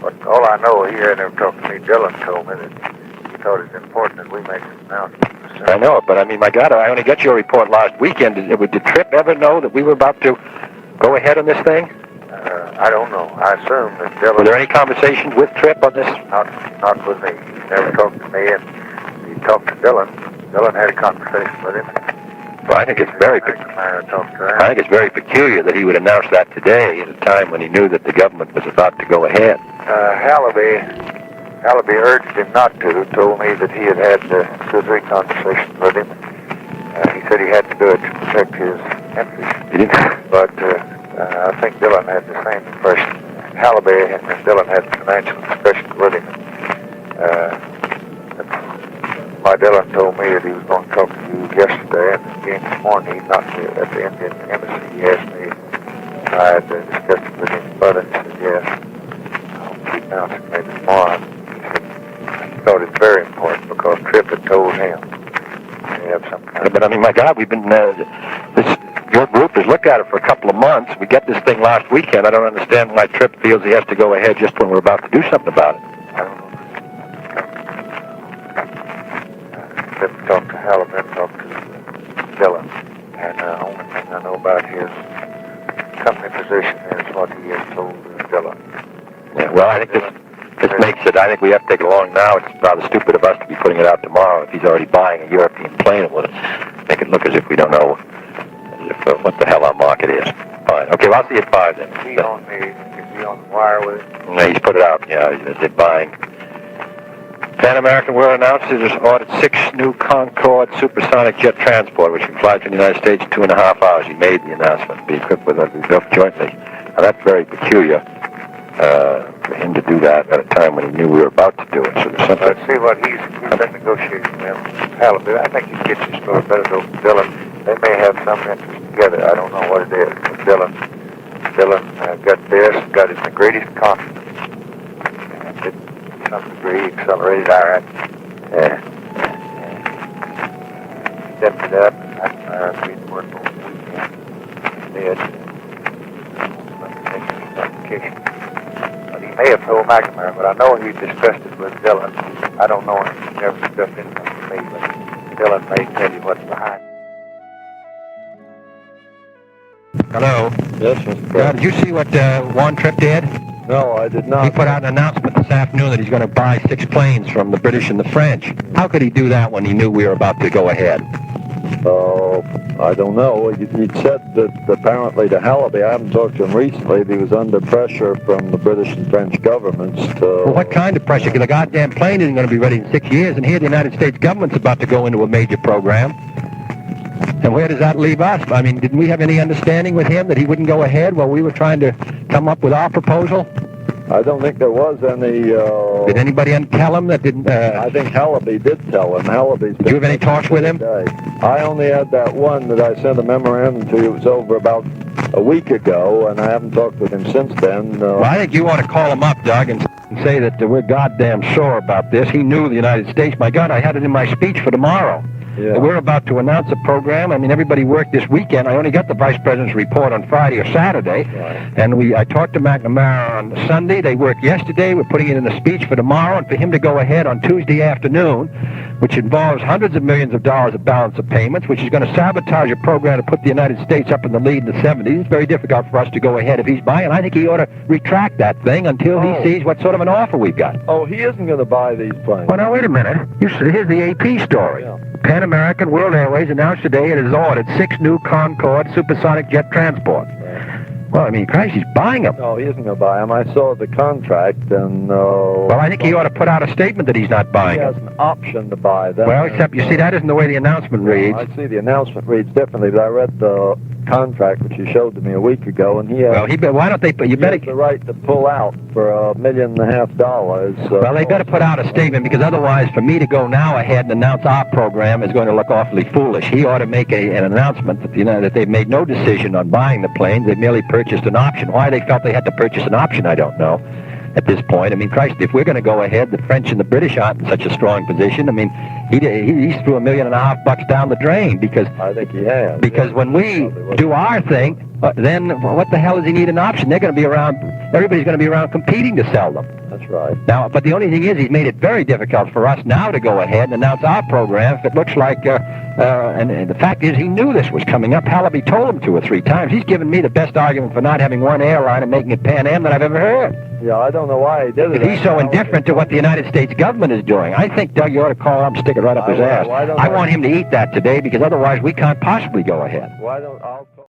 But all I know, he had never talked to me. Dillon told me that he thought it was important that we make an announcement. I know it, but I mean, my God, I only got your report last weekend. Did Trippe ever know that we were about to go ahead on this thing? I don't know. I assume that Dillon... Were there any conversations with Trippe on this? Not with me. He never talked to me, and he talked to Dillon. Dillon had a conversation with him. Well, I think it's very peculiar that he would announce that today at a time when he knew that the government was about to go ahead. Halliby urged him not to. Told me that he had had 2 or 3 conversations with him. He said he had to do it to protect his interests. He didn't. But I think Dillon had the same impression. Halliby and Dillon had financial discussions with him. My Dillon told me that he was going to talk to you yesterday, and again this morning he knocked me at the Indian Embassy. He asked me if I had discussed it with him further, and he said yes. I'll keep announcing maybe tomorrow. He said he thought it was very important because Trippe had told him. They have some kind But I mean, my God, we've been... your group has looked at it for a couple of months. We get this thing last weekend. I don't understand why Trippe feels he has to go ahead just when we're about to do something about it. I don't know. Trippe talked to Halliby, talked to Dillon, and the only thing I know about his company position is what he has told Dillon. Yeah, well, I think this makes it, I think we have to take it along now. It's rather stupid of us to be putting it out tomorrow if he's already buying a European plane. It would make it look as if we don't know what the hell our market is. Fine. Okay, well, I'll see you at 5 then. Is he on the wire with it? No, he's put it out. Yeah, they're buying. Pan American will announce it has ordered 6 new Concorde supersonic jet transport, which can fly to the United States in 2.5 hours. He made the announcement. Be equipped with it. Be built jointly. Now, that's very peculiar for him to do that at a time when he knew we were about to do it. So there's something. Let's see what he's been negotiating with Halliby. I think he gets his story better than Dillon. They may have some interest together. I don't know what it is. But Dillon got this, got it in the greatest confidence. And to some degree accelerated our action. Yeah. Stepped it up, and I agreed to work on the weekend. Instead, but he may have told McNamara, but I know he discussed it with Dillon. I don't know him. He never discussed anything with me, but Dillon may tell you what's behind it. Hello. Yes, Mr. President. Did you see what Juan Trippe did? No, I did not. He put out an announcement this afternoon that he's going to buy 6 planes from the British and the French. How could he do that when he knew we were about to go ahead? I don't know. He said that apparently to Halliby, I haven't talked to him recently, that he was under pressure from the British and French governments to... Well, what kind of pressure? Because the goddamn plane isn't going to be ready in 6 years, and here the United States government's about to go into a major program. And where does that leave us? I mean, didn't we have any understanding with him that he wouldn't go ahead while we were trying to come up with our proposal? I don't think there was any... Did anybody tell him that didn't... I think Halliby did tell him. Halliby's... Did you have any talks with him? I only had that one that I sent a memorandum to. It was over about a week ago, and I haven't talked with him since then. Well, I think you ought to call him up, Doug, and say that we're goddamn sure about this. He knew the United States. My God, I had it in my speech for tomorrow. Yeah. We're about to announce a program. I mean, everybody worked this weekend. I only got the Vice President's report on Friday or Saturday. Right. And I talked to McNamara on Sunday. They worked yesterday. We're putting it in a speech for tomorrow. And for him to go ahead on Tuesday afternoon, which involves hundreds of millions of dollars of balance of payments, which is going to sabotage a program to put the United States up in the lead in the 70s. It's very difficult for us to go ahead if he's buying. I think he ought to retract that thing until he sees what sort of an offer we've got. Oh, he isn't going to buy these planes. Well, now, wait a minute. Here's the AP story. Yeah. Pan American World Airways announced today it has ordered 6 new Concorde supersonic jet transports. Well, I mean, Christ, he's buying them. No, he isn't going to buy them. I saw the contract, and... well, I think he ought to put out a statement that he's not buying he them. has an option to buy them. Well, except, you see, that isn't the way the announcement reads. I see the announcement reads differently, but I read the contract, which you showed to me a week ago, and he has... Well, why don't they... You better... has the right to pull out for $1.5 million. Well, they better put out a statement, because otherwise, for me to go now ahead and announce our program is going to look awfully foolish. He ought to make an announcement that, that they've made no decision on buying the planes. They've merely purchased an option. Why they felt they had to purchase an option, I don't know at this point. I mean, Christ, if we're going to go ahead, the French and the British aren't in such a strong position. I mean, he threw $1.5 million down the drain, because... I think he has. Because when we do our thing, then what the hell does he need an option? They're going to be around... Everybody's going to be around competing to sell them. That's right. Now, but the only thing is, he's made it very difficult for us now to go ahead and announce our program if it looks like, and the fact is, he knew this was coming up. Halaby told him 2 or 3 times. He's given me the best argument for not having one airline and making it Pan Am that I've ever heard. Yeah, I don't know why he did it. If he's so indifferent to what the United States government is doing, I think, Doug, you ought to call him, stick it right up his ass. I want him to eat that today, because otherwise we can't possibly go ahead. Why don't I'll